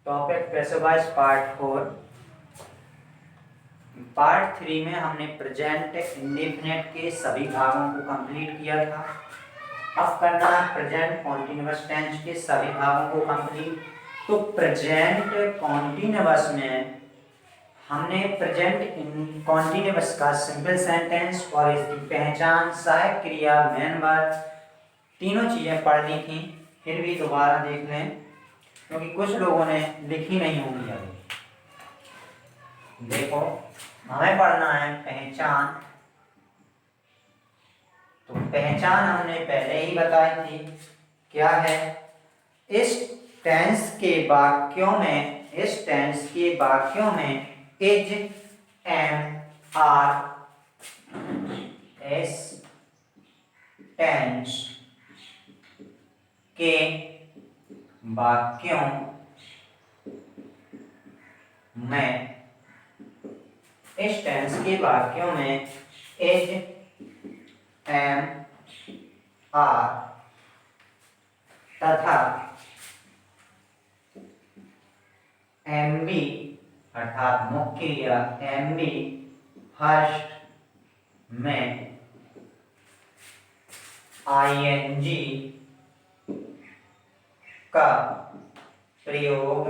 Topic pressure wise part 3 में हमने present indefinite के सभी भागों को कंप्लीट किया था। अब करना है प्रेजेंट कॉन्टिन्यूअस टेंस के सभी भागों को कंप्लीट। तो प्रेजेंट कॉन्टिन्यूअस में हमने प्रेजेंट कॉन्टिन्यूअस का सिंपल सेंटेंस और इसकी पहचान, सहायक क्रिया, मेन वर्ब, तीनों चीजें पढ़ ली थी। फिर भी दोबारा देख लें क्योंकि कुछ लोगों ने लिखी नहीं होंगी अभी। देखो, हमें पढ़ना है पहचान। तो पहचान हमने पहले ही बताई थी, क्या है? इस टेंस के वाक्यों में इज, एम, आर, एस टेंस के वाक्यों में इस टेंस के वाक्यों में इज, एम, आर तथा एम बी अर्थात मुख्य क्रिया एम बी फर्स्ट में आईएनजी का प्रयोग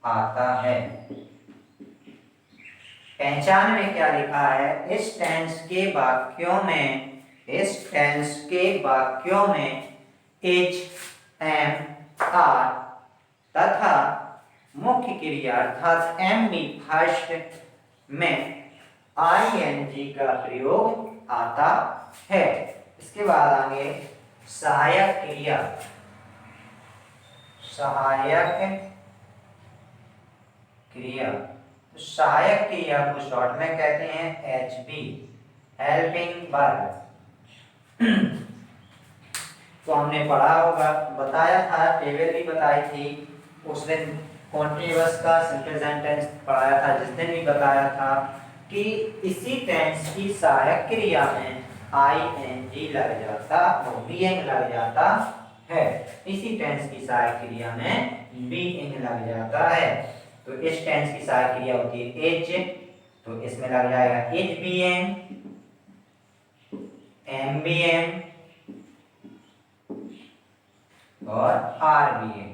आता है। पहचान में क्या लिखा है? इस टेंस के वाक्यों में इज, एम, आर तथा मुख्य क्रिया अर्थात एम बी फर्स्ट में आईएनजी का प्रयोग आता है। इसके बाद आगे सहायक क्रिया। तो सहायक क्रिया को शॉर्ट में कहते हैं HB, हेल्पिंग वर्ब। तो हमने पढ़ा होगा, बताया था, टेबल भी बताई थी उस दिन। कॉन्टिन्यूअस का सिंपल सेंटेंस पढ़ाया था जिस दिन भी बताया था कि इसी टेंस की सहायक क्रिया में ING लग जाता और बीइंग लग जाता है। इसी टेंस की सहायक क्रिया में बीइंग लग जाता है। तो इस टेंस की सहायक क्रिया होती है इज, तो इसमें लग जाएगा इज बीइंग, एम बीइंग और आर बीइंग।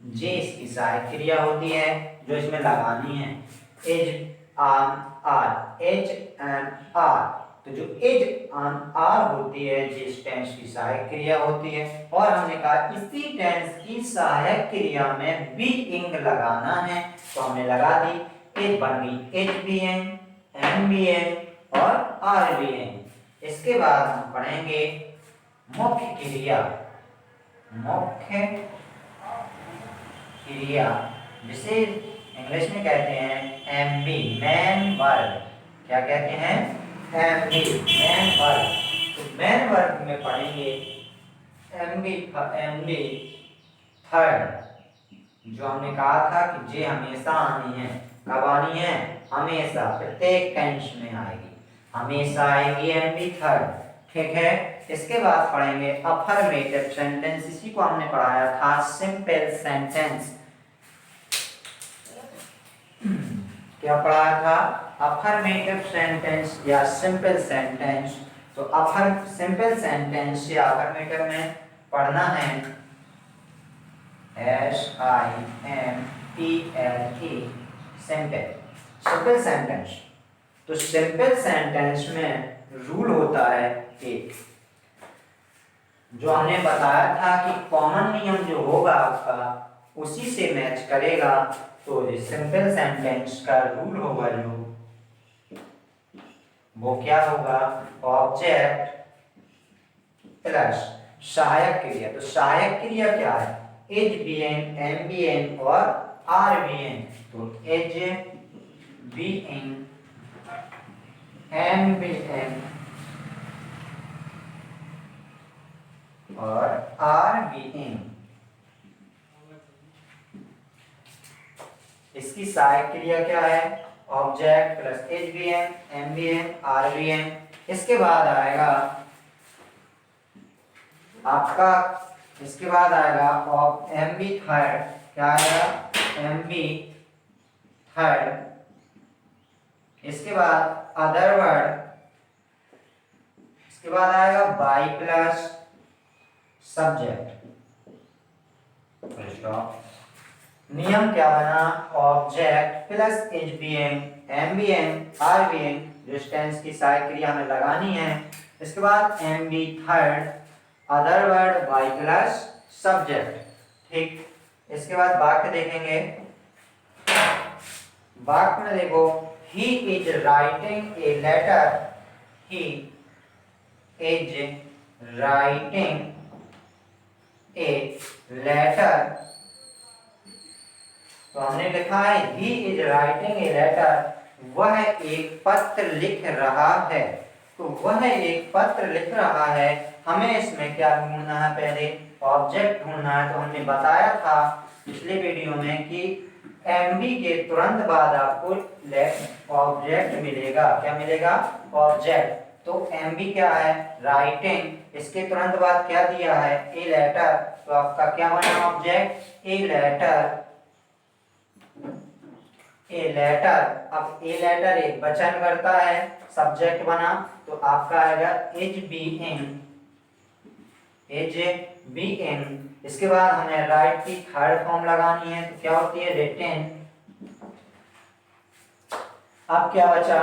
जे इसकी सहायक क्रिया होती है जो इसमें लगानी है, is, are, H and R. तो जो एज ऑन आर होती है जिस टेंस की सहायक क्रिया होती है, और हमने कहा इसी टेंस की सहायक क्रिया में बी इंग लगाना है, तो हमने लगा दी। एज बन गई H B N, M B N और आर बी एन। इसके बाद हम पढ़ेंगे मुख्य क्रिया। जिसे इंग्लिश में कहते हैं एम बी, मेन वर्ब। क्या कहते हैं? M B, main verb. तो मेन वर्ब में पढ़ेंगे एम बी थर्ड, जो हमने कहा था कि जे हमेशा आनी है। कब आनी है? हमेशा, प्रत्येक टेंस में आएगी, हमेशा आएगी एम बी थर्ड। ठीक है। इसके बाद पढ़ेंगे अफर्मेटिव सेंटेंस। इसी को हमने पढ़ाया था सिंपल सेंटेंस। क्या पढ़ाया था? अफर्मेटिव सेंटेंस या सिंपल सेंटेंस। तो सिंपल सेंटेंस या अफर्मेटिव में पढ़ना है SIMPLE, सिंपल सेंटेंस। तो सिंपल सेंटेंस में रूल होता है एक, जो हमने बताया था कि कॉमन नियम जो होगा आपका उसी से मैच करेगा। तो ये सिंपल सेंटेंस का रूल होगा जो, वो क्या होगा? ऑब्जेक्ट प्लस सहायक क्रिया। तो सहायक क्रिया क्या है? इज बीइंग, एम बीइंग और आर बीइंग। तो इज बीइंग, एम बीइंग और आर बीइंग। इसकी सहायक क्रिया क्या है? Object plus H B N, M B N, R B N. इसके बाद आएगा आपका इसके बाद आएगा ऑफ एम बी थर्ड, क्या आएगा एम बी थर्ड। इसके बाद अदर वर्ड, इसके बाद आएगा बाई प्लस सब्जेक्ट। नियम क्या बना, object plus H B N, M B N, R B N, जो टेंस की सहायक क्रिया हमें लगानी है। इसके बाद M B third, other word by plus subject. ठीक, इसके बाद वाक्य देखेंगे। वाक्य में देखो, he is writing a letter, he is writing a letter. तो हमने लिखा है he is writing a letter, वह एक पत्र लिख रहा है। तो वह एक पत्र लिख रहा है, हमें इसमें क्या ढूंढना है, पहले ऑब्जेक्ट ढूंढना है। तो हमने बताया था पिछले वीडियो में कि एमबी के तुरंत बाद आपको ऑब्जेक्ट मिलेगा। क्या मिलेगा, ऑब्जेक्ट। तो एमबी क्या है, राइटिंग, इसके तुरंत बाद क्या दिया है, ए लेटर। तो आपका क्या बना object, a letter, a letter. अब ए लेटर एक वचन करता है, सब्जेक्ट बना, तो आपका आएगा H B N, H B N. इसके बाद हमें राइट की थर्ड फॉर्म लगानी है, तो क्या होती है, रिटेन। अब क्या बचा,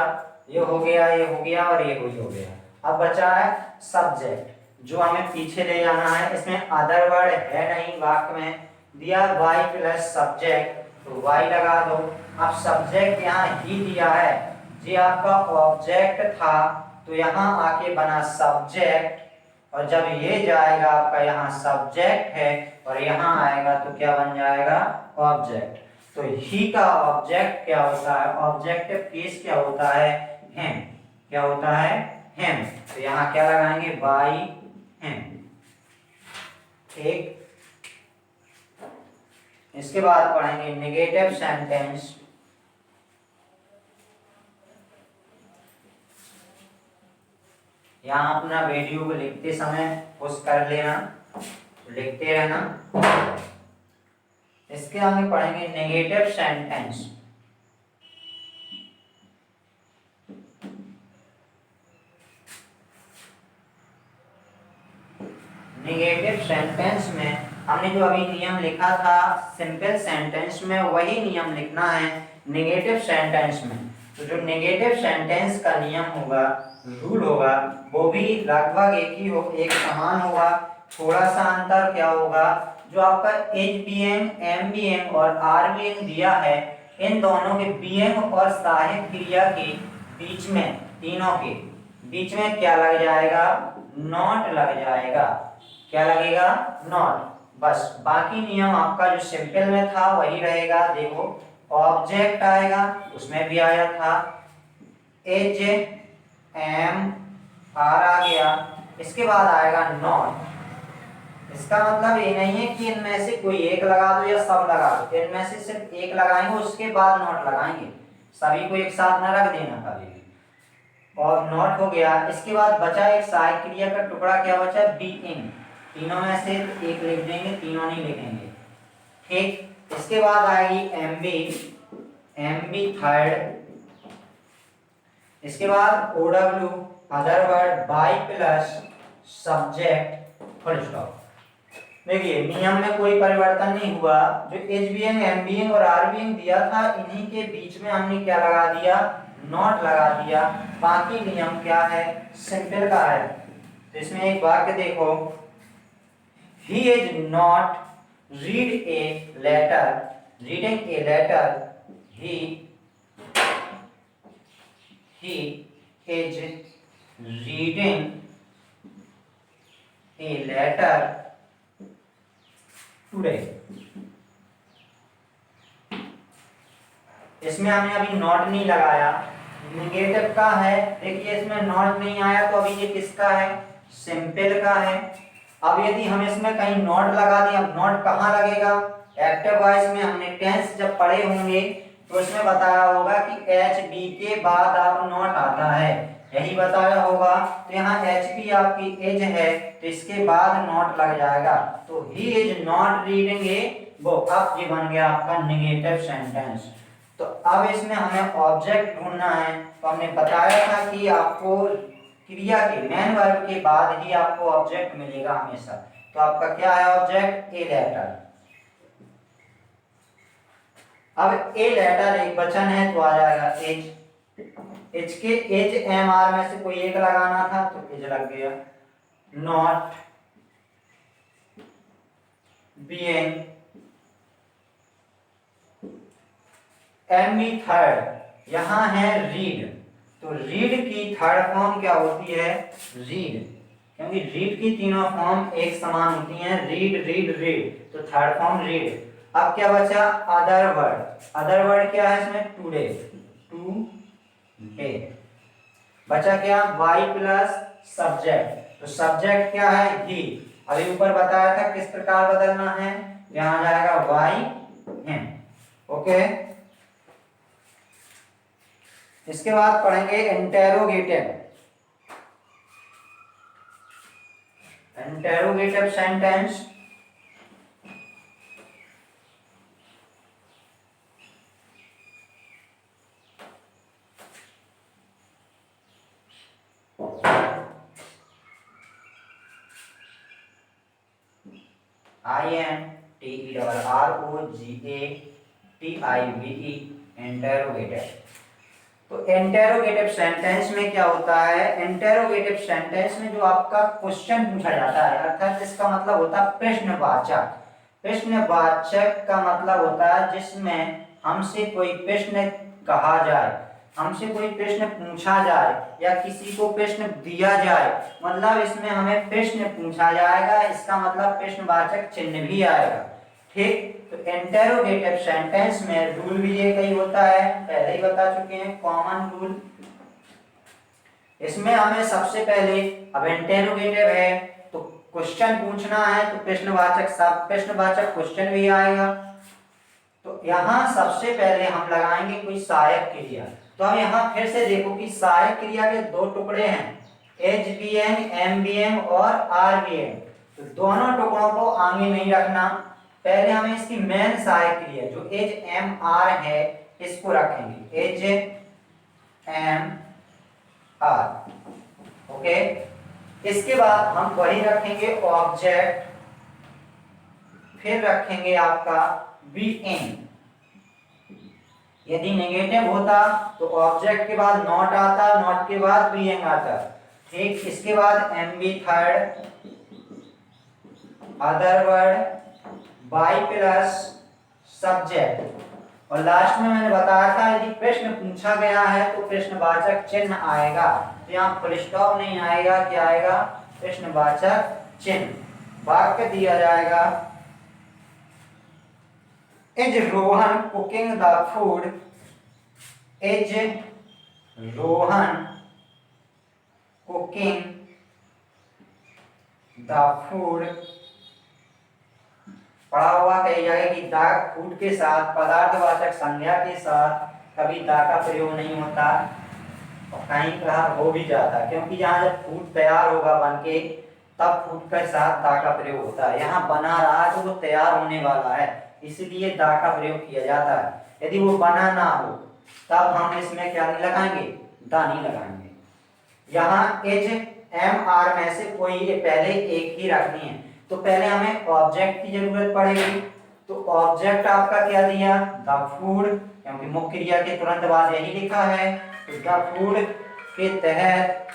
ये हो गया, ये हो गया और ये हो गया। अब बचा है सब्जेक्ट, जो हमें पीछे ले जाना है। इसमें अदर वर्ड है नहीं, वाक्य में दिया वाई प्लस सब्जेक्ट, तो वाई लगा दो। अब सब्जेक्ट यहाँ ही दिया है, जी आपका ऑब्जेक्ट था, तो यहाँ आके बना सब्जेक्ट। और जब ये जाएगा आपका यहाँ सब्जेक्ट है और यहाँ आएगा तो क्या बन जाएगा, ऑब्जेक्ट। तो ही का ऑब्जेक्ट क्या होता है, ऑब्जेक्टिव केस क्या होता है, हिम। क्या होता है, हिम। तो यहाँ क्या लगाएंगे, बाई हिम। ठीक, इसके बाद पढ़ेंगे नेगेटिव सेंटेंस। यहाँ अपना वीडियो को लिखते समय पुश कर लेना, लिखते रहना। इसके आगे पढ़ेंगे नेगेटिव सेंटेंस। नेगेटिव सेंटेंस में हमने जो अभी नियम लिखा था सिंपल सेंटेंस में, वही नियम लिखना है नेगेटिव सेंटेंस में। तो जो नेगेटिव सेंटेंस का नियम होगा, रूल होगा, वो भी लगभग एक ही हो, एक समान होगा। थोड़ा सा अंतर क्या होगा, जो आपका H B N, M B N और आर बी एन दिया है, इन दोनों के बी एन और सहायक क्रिया के बीच में, तीनों के बीच में क्या लग जाएगा, नॉट लग जाएगा। क्या लगेगा, नॉट। बस बाकी नियम आपका जो सिंपल में था वही रहेगा। देखो ऑब्जेक्ट आएगा, उसमें भी आया था एच एम आर आ गया, इसके बाद आएगा नॉट। इसका मतलब ये नहीं है कि इनमें से कोई एक लगा दो या सब लगा दो, इनमें से सिर्फ एक लगाएंगे उसके बाद नॉट लगाएंगे, सभी को एक साथ ना रख देना कभी भी। और नॉट हो गया। इसके बाद बचा एक सहायक क्रिया का टुकड़ा, क्या बचा, बी इन। तीनों में से एक लिख देंगे, तीनों नहीं लिखेंगे। ठीक, इसके बाद आएगी M B, M B third. इसके बाद O W, other word by plus subject, full stop. देखिए नियम में कोई परिवर्तन नहीं हुआ, जो H B N, M B N और आर बी एन दिया था, इन्हीं के बीच में हमने क्या लगा दिया, नॉट लगा दिया। बाकी नियम क्या है, सिंपल का है। तो इसमें एक वाक्य देखो, he is not read a letter, reading a letter, he is reading a letter today। इसमें हमने अभी नॉट नहीं लगाया, निगेटिव का है। देखिए इसमें नॉट नहीं आया, तो अभी ये किसका है, सिंपल का है। अब यदि हम इसमें कहीं नॉट लगा दें, अब नॉट कहाँ लगेगा, एक्टिव वॉइस में हमने टेंस जब पढ़े होंगे तो इसमें बताया होगा कि एच बी के बाद अब नॉट आता है। यही बताया होगा। तो यहाँ HP आपकी एज है तो इसके बाद नॉट लग जाएगा, तो ही is not reading a book. अब ये बन गया आपका नेगेटिव सेंटेंस। तो अब इसमें हमें ऑब्जेक्ट ढूंढना है। तो हमने बताया था कि आपको क्रिया के मेन वर्ब के बाद ही आपको ऑब्जेक्ट मिलेगा हमेशा। तो आपका क्या है ऑब्जेक्ट? A letter. अब ए लेटर एक वचन है तो आ जाएगा एज। एज के एज एम आर में से कोई एक लगाना था तो एज लग गया। Not being M B third, यहां है रीड। तो रीड की थर्ड फॉर्म क्या होती है? रीड, क्योंकि रीड की तीनों फॉर्म एक समान होती हैं, रीड रीड रीड, तो थर्ड फॉर्म रीड। अब क्या बचा? Other word. अदर वर्ड क्या है इसमें? Today, today. बचा क्या? Why plus subject. तो सब्जेक्ट क्या है? ही। अभी ऊपर बताया था किस प्रकार बदलना है, यहां जाएगा वाई हिम। ओके, इसके बाद पढ़ेंगे interrogative. Interrogative sentence. INTERROGATIVE, interrogative. तो इंटेरोगेटिव सेंटेंस में क्या होता है? इंटेरोगेटिव सेंटेंस में जो आपका क्वेश्चन पूछा जाता है, अर्थात इसका मतलब होता है प्रश्नवाचक। प्रश्नवाचक का मतलब होता है जिसमें हमसे कोई प्रश्न कहा जाए, हमसे कोई प्रश्न पूछा जाए या किसी को प्रश्न दिया जाए, मतलब इसमें हमें प्रश्न पूछा जाएगा, इसका मतलब प्रश्नवाचक चिन्ह भी आएगा। ठीक, तो इंटेरोगेटिव सेंटेंस में रूल भी एक ही होता है, पहले ही बता चुके हैं, कॉमन रूल। इसमें हमें सबसे पहले, अब इंटेरोगेटिव है तो क्वेश्चन पूछना है तो प्रश्नवाचक सब प्रश्नवाचक क्वेश्चन भी आएगा। तो यहाँ सबसे पहले हम लगाएंगे कोई सहायक क्रिया। तो हम यहाँ फिर से देखो कि सहायक क्रिया के दो टुकड़े हैं, H B M, M B M और आर बी एम। तो दोनों टुकड़ों को आगे नहीं रखना, पहले हमें इसकी मेन सहायक क्रिया जो एज एम आर है इसको रखेंगे, एज एम आर। ओके, इसके बाद हम वही रखेंगे ऑब्जेक्ट, फिर रखेंगे आपका बी एन। यदि नेगेटिव होता तो ऑब्जेक्ट के बाद नॉट आता, नॉट के बाद बी एन आता। ठीक, इसके बाद M B third, other word, by plus subject, और लास्ट में मैंने बताया था यदि प्रश्न पूछा गया है तो प्रश्नवाचक चिन्ह आएगा। तो यहाँ फुल स्टॉप नहीं आएगा, क्या आएगा? प्रश्नवाचक चिन्ह। वाक्य दिया जाएगा, is Rohan cooking the food? Is Rohan cooking the food? पढ़ा हुआ कही जाएगा कि दा फूड के साथ पदार्थवाचक संज्ञा के साथ कभी दा का प्रयोग नहीं होता, और कहीं कहा हो भी जाता, क्योंकि यहाँ जब फूड तैयार होगा बन के तब फूड के साथ दा का प्रयोग होता है। यहाँ बना रहा है तो वो तैयार होने वाला है, इसलिए दा का प्रयोग किया जाता है। यदि वो बना ना हो तब हम इसमें क्या नहीं लगाएंगे? दा नहीं लगाएंगे। यहाँ एज एम आर में से कोई पहले एक ही रखनी है, तो पहले हमें ऑब्जेक्ट की जरूरत पड़ेगी। तो ऑब्जेक्ट आपका क्या दिया? द फूड, क्योंकि मुख्य क्रिया के तुरंत बाद यही लिखा है। तो द फूड के तहत,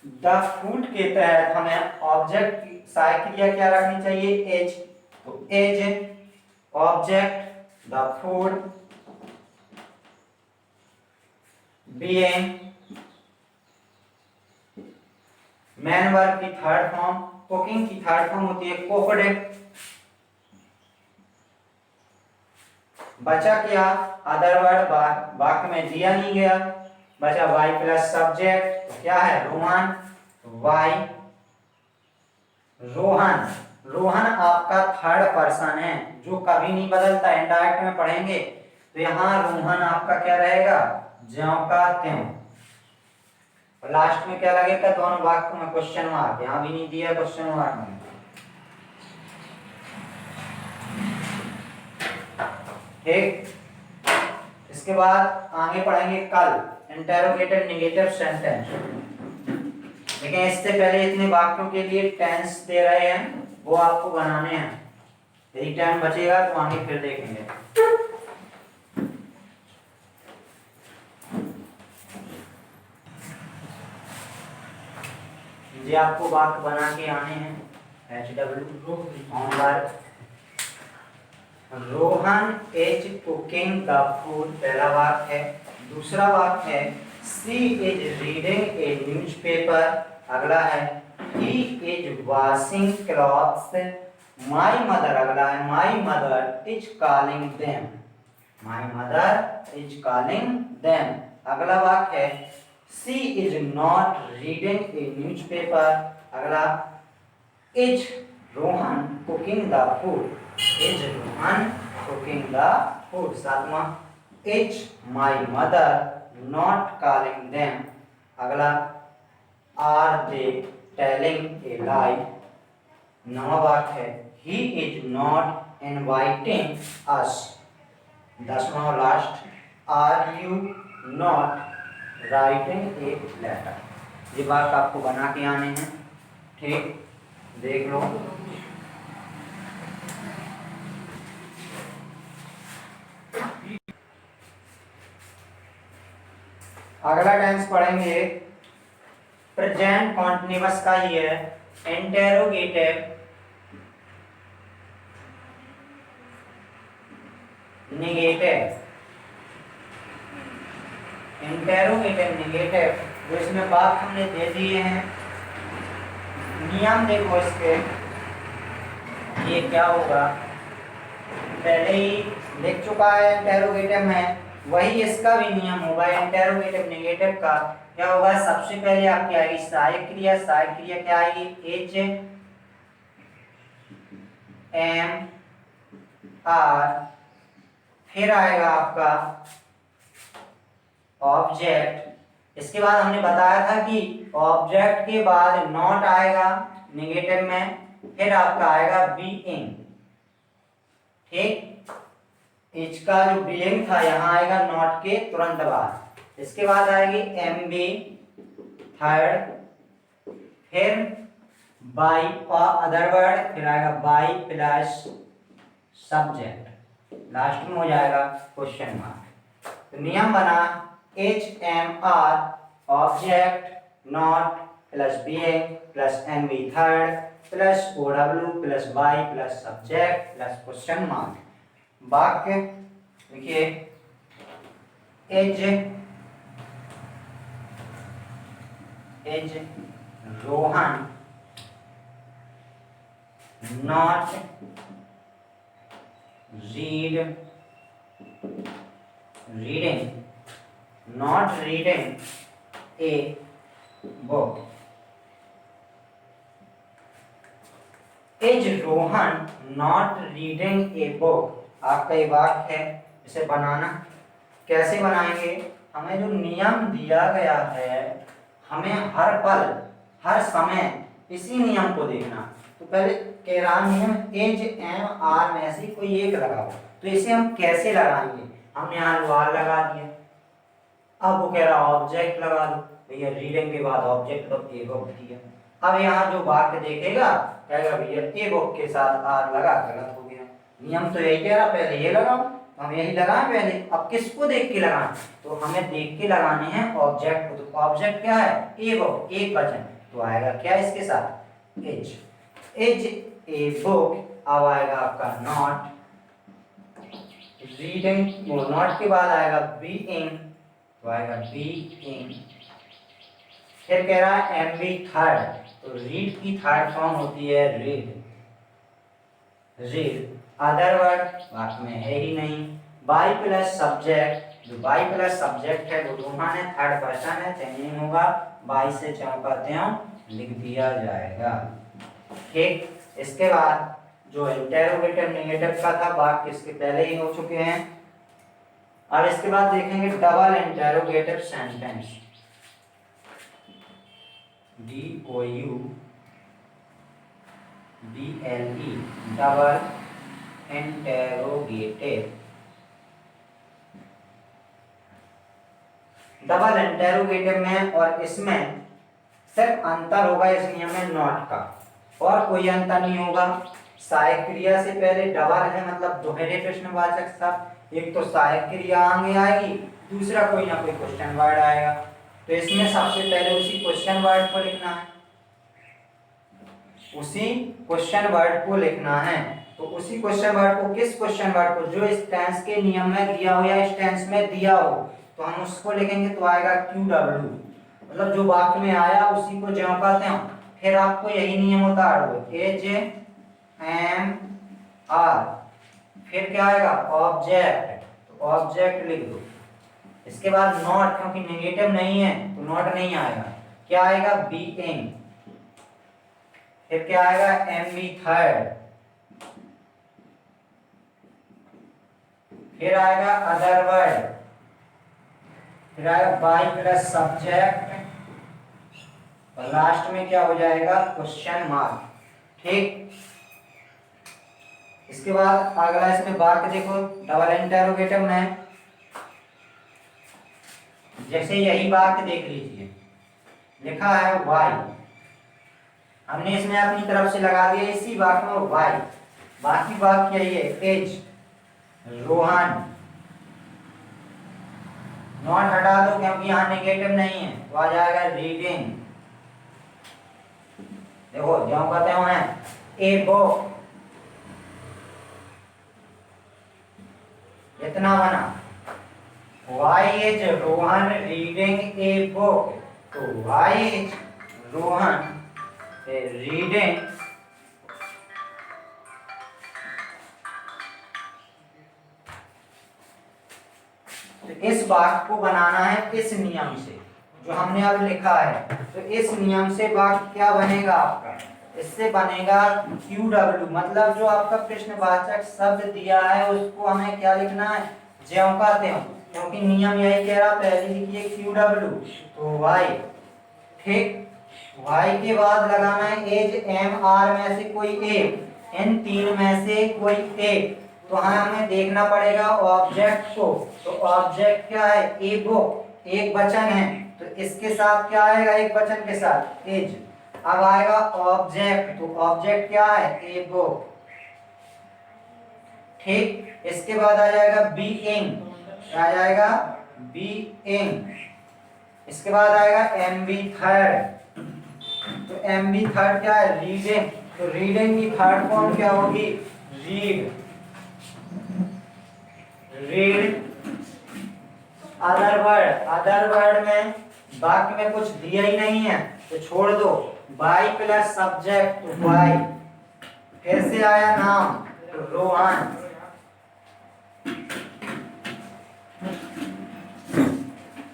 द फूड के तहत हमें ऑब्जेक्ट की सहायक क्रिया क्या रखनी चाहिए? एज। तो as object the food being main verb की थर्ड फॉर्म, कुकिंग की थर्ड फॉर्म होती है कुक्ड। बचा क्या? अदर वर्ड वाक्य में दिया नहीं गया, बचा वाई प्लस सब्जेक्ट, तो क्या है? रोहन, वाई रोहन। रोहन आपका थर्ड पर्सन है जो कभी नहीं बदलता, इनडायरेक्ट में पढ़ेंगे तो यहाँ रोहन आपका क्या रहेगा? ज्यों का त्यों। और लास्ट में क्या लगेगा, दोनों वाक्यों में क्वेश्चन मार्क, यहाँ भी नहीं दिया क्वेश्चन मार्क में। ठीक, इसके बाद आगे पढ़ेंगे कल इंटेरोगेटिव नेगेटिव सेंटेंस। लेकिन इससे पहले इतने वाक्यों के लिए टेंस दे रहे हैं, वो आपको बनाने हैं। यदि टाइम बचेगा तो आगे फिर देखेंगे। ये आपको वाक्य बना के आने हैं। HW homework. Rohan is cooking the food, पहला वाक्य है। दूसरा वाक्य है she is reading a newspaper, अगला है he is washing clothes. My mother, अगला है my mother is calling them, my mother is calling them. अगला वाक्य है she is not reading a newspaper, अगला is Rohan cooking the food, is Rohan cooking the food. सातवां is my mother not calling them, अगला are they telling a lie. नौवां वाक्य है he is not inviting us. दसवां और last are you not writing a letter. ये वाक्य आपको बना के आने हैं। ठीक, देख लो। अगला टेंस पढ़ेंगे प्रेजेंट कॉन्टिन्यूअस का ही है, इंटेरोगेटिव नेगेटिव। इंटेरोगेटिव नेगेटिव, जो इसमें बात हमने दे दिए हैं। नियम देखो इसके, ये क्या होगा, पहले ही लिख चुका है इंटेरोगेटिव में, वही इसका भी नियम होगा। इंटेरोगेटिव नेगेटिव का क्या होगा, सबसे पहले आपकी आएगी सहायक क्रिया। सहायक क्रिया क्या आएगी, एच एम आर, फिर आएगा आपका ऑब्जेक्ट। इसके बाद हमने बताया था कि ऑब्जेक्ट के बाद नॉट आएगा नेगेटिव में, फिर आपका आएगा बीइंग। ठीक, इसका जो बीइंग था यहाँ आएगा नॉट के तुरंत बाद। इसके बाद आएगी एम बी थर्ड, फिर बाई अदर वर्ड, फिर आएगा बाई प्लस सब्जेक्ट, लास्ट में हो जाएगा क्वेश्चन मार्क। तो नियम बना H M R object not plus being plus M B third plus O W plus by plus subject plus question mark. वाक्य देखिए, as Rohan not reading a book. Is Rohan not reading a book, आपका ये वाक्य है। इसे बनाना कैसे बनाएंगे, हमें जो नियम दिया गया है, हमें हर पल हर समय इसी नियम को देखना। तो पहले कह रहा नियम एज एम आर में से कोई एक लगाओ, तो इसे हम कैसे लगाएंगे, हमने यहाँ वार लगा दिया। अब वो कह रहा ऑब्जेक्ट लगा दो, भैया रीडिंग के बाद ऑब्जेक्ट तो ए बुक दिया। अब यहाँ जो वाक्य देखेगा कहेगा भैया ए बुक के साथ आर लगा, गलत हो गया। नियम तो यही कह रहा पहले ये लगाओ, हम यही लगाएं पहले। अब किसको देख के लगाएं, तो हमें देख के लगाने हैं ऑब्जेक्ट को। तो ऑब्जेक्ट क्या है, ए बुक, एक वचन, तो आएगा क्या इसके साथ, एज ए बुक। अब आएगा आपका नॉट रीडिंग, वो नॉट के बाद आएगा बीइंग, तो आएगा बीइंग। फिर कह रहा है एम बी थर्ड, तो रीड की थर्ड फॉर्म होती है रीड। अदर वर्ड वाक्य में है ही नहीं। बाई प्लस सब्जेक्ट, जो बाई प्लस सब्जेक्ट है वो रोहन है, थर्ड पर्सन है, चेंजिंग होगा, बाई से त्यों का त्यों लिख दिया जाएगा। ठीक, इसके बाद जो इंटेरोगेटिव नेगेटिव का था वाक्य इसके पहले ही हो चुके हैं। अब इसके बाद देखेंगे double interrogative sentence, DOUBLE, double interrogative. Double interrogative में और इसमें सिर्फ अंतर होगा इस नियम में नॉट का, और कोई अंतर नहीं होगा। सहायक क्रिया से पहले डबल है मतलब दोहरे प्रश्नवाचक शब्द, एक तो सहायक क्रिया आगे आएगी, दूसरा कोई ना कोई क्वेश्चन वर्ड आएगा। तो इसमें सबसे पहले उसी क्वेश्चन वर्ड को लिखना है, उसी क्वेश्चन वर्ड को लिखना है। तो उसी क्वेश्चन वर्ड को, किस क्वेश्चन वर्ड को, जो इस टेंस के नियम में दिया हो या इस टेंस में दिया हो, तो हम उसको लिखेंगे तो आएगा QW, मतलब जो वाक्य में आया उसी को ज्यों कहते हैं। फिर आपको यही नियम उतार दो, AMR, फिर क्या आएगा ऑब्जेक्ट, तो ऑब्जेक्ट लिख दो। इसके बाद नॉट, क्योंकि नेगेटिव नहीं है तो नॉट नहीं आएगा, क्या आएगा बीइंग, फिर क्या आएगा MB थर्ड, फिर आएगा अदर वर्ड, फिर आएगा बाई प्लस सब्जेक्ट, और लास्ट में क्या हो जाएगा क्वेश्चन मार्क। ठीक, इसके बाद अगला इसमें वाक्य देखो डबल इंटेरोगेटिव में, जैसे यही वाक्य देख लीजिए, लिखा है वाई, हमने इसमें अपनी तरफ से लगा दिया इसी वाक्य में वाई, बाकी वाक्य यही है एज रोहन, नॉट हटा दो क्योंकि यहाँ नेगेटिव नहीं है, तो आ जाएगा रीडिंग, देखो जो कहते हैं ए बुक, इतना बना, why is Rohan reading a book, तो वाई इज रोहन रीडिंग तो इस वाक्य को बनाना है इस नियम से जो हमने अब लिखा है। तो इस नियम से वाक्य क्या बनेगा आपका, इससे बनेगा QW, मतलब जो आपका प्रश्नवाचक शब्द दिया है उसको हमें क्या लिखना है ज्यों का त्यों, क्योंकि नियम यही कह रहा, पहले लिखिए QW, तो Y। ठीक, Y के बाद लगाना है एज MR में से कोई एक, इन तीन में से कोई एक, तो हमें देखना पड़ेगा ऑब्जेक्ट को, तो ऑब्जेक्ट क्या है ए बुक, एक वचन है तो इसके साथ क्या आएगा एक वचन के साथ एज, अब आएगा ऑब्जेक्ट, तो ऑब्जेक्ट क्या है ए बुक। ठीक, इसके बाद आ जाएगा बीइंग, क्या आ जाएगा बीइंग, इसके बाद आएगा MB थर्ड, तो MB थर्ड क्या है रीडिंग, तो रीडिंग की थर्ड फॉर्म क्या होगी रीड, रीड। अदर वर्ड में वाक्य में कुछ दिया ही नहीं है तो छोड़ दो, बाई प्लस सब्जेक्ट तो बाई, फिर से आया नाम तो रोहन,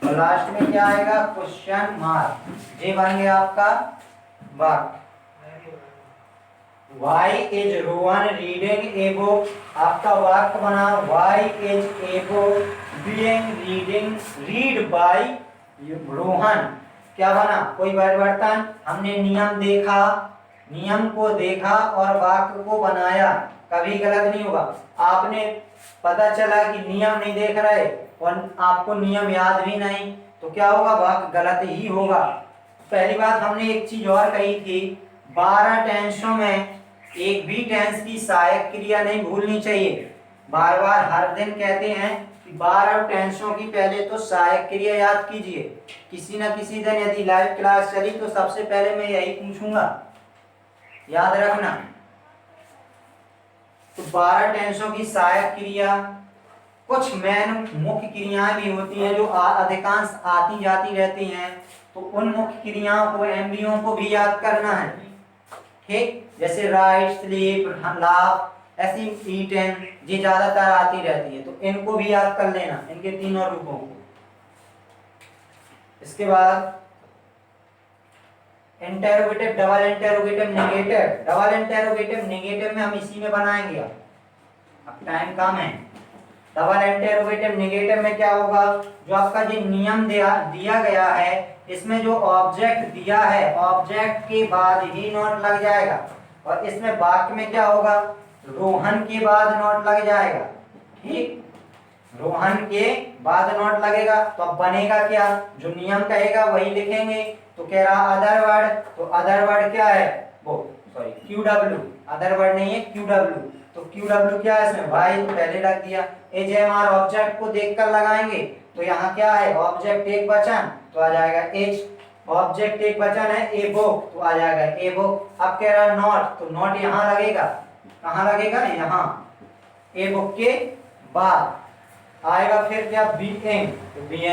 और लास्ट में क्या आएगा क्वेश्चन मार्क। ये बन गया आपका वाक्य, Why is Rohan reading a book, आपका वाक्य बना Why is a book being read by Rohan, क्या बना कोई परिवर्तन, हमने नियम देखा, नियम को देखा और वाक्य को बनाया, कभी गलत नहीं होगा। आपने पता चला कि नियम नहीं देख रहे और आपको नियम याद भी नहीं, तो क्या होगा वाक्य गलत ही होगा। पहली बात हमने एक चीज और कही थी, 12 टेंसों में एक भी टेंस की सहायक क्रिया नहीं भूलनी चाहिए। बार बार हर दिन कहते हैं कि 12 टेंसों की पहले तो सहायक क्रिया याद कीजिए। किसी न किसी दिन यदि लाइव क्लास चली तो सबसे पहले मैं यही पूछूंगा, याद रखना। तो 12 टेंसों की सहायक क्रिया, कुछ मेन मुख्य क्रियाएं भी होती हैं जो अधिकांश आती जाती रहती हैं, तो उन मुख्य क्रियाओं को एमबीओ को भी याद करना है। ठीक, जैसे राइट, स्लीप, लाफ, ऐसी ईटन ये ज्यादातर आती रहती है, तो इनको भी याद कर लेना, इनके तीनों रूपों को। इसके बाद interrogative, double interrogative, negative. Double interrogative negative में हम इसी में बनाएंगे, अब टाइम कम है। डबल इंटरोगेटिव नेगेटिव में क्या होगा, जो आपका जो नियम दिया गया है इसमें जो ऑब्जेक्ट दिया है ऑब्जेक्ट के बाद ही नॉट लग जाएगा, और इसमें वाक्य में क्या होगा, रोहन के बाद नॉट लग जाएगा। ठीक, रोहन के बाद नॉट लगेगा तो अब बनेगा क्या, जो नियम कहेगा वही लिखेंगे। तो कह रहा अदर वर्ड, तो अदर वर्ड क्या है, वो सॉरी क्यू अदर वर्ड नहीं है क्यू, तो क्यू क्या है इसमें वाई, तो पहले रख दिया। एच ऑब्जेक्ट को देखकर लगाएंगे, तो यहाँ क्या है ऑब्जेक्ट एक वचन, तो आ जाएगा एच, ऑब्जेक्ट एक वचन है ए बुक, तो आ जाएगा ए बुक। अब कह रहा नॉट, तो नॉट यहाँ लगेगा, कहाँ लगेगा, यहाँ ए बुक के बाद आएगा। फिर क्या बी एम, तो B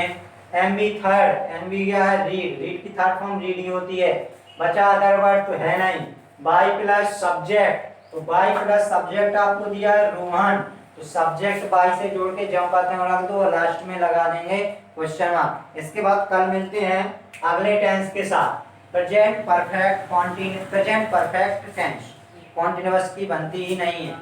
M B third, M B क्या है रीड, रीड की थर्ड फॉर्म रीड ही होती है। बचा अदर वर्ड, तो है नहीं। बाई प्लस सब्जेक्ट, तो बाई प्लस सब्जेक्ट आपको दिया है रोहन, तो सब्जेक्ट बाई से जोड़ के जब पाते हैं रख दो और लास्ट में लगा देंगे क्वेश्चन मार्क। इसके बाद कल मिलते हैं अगले टेंस के साथ। प्रेजेंट परफेक्ट टेंस कॉन्टिन्यूअस की बनती ही नहीं है।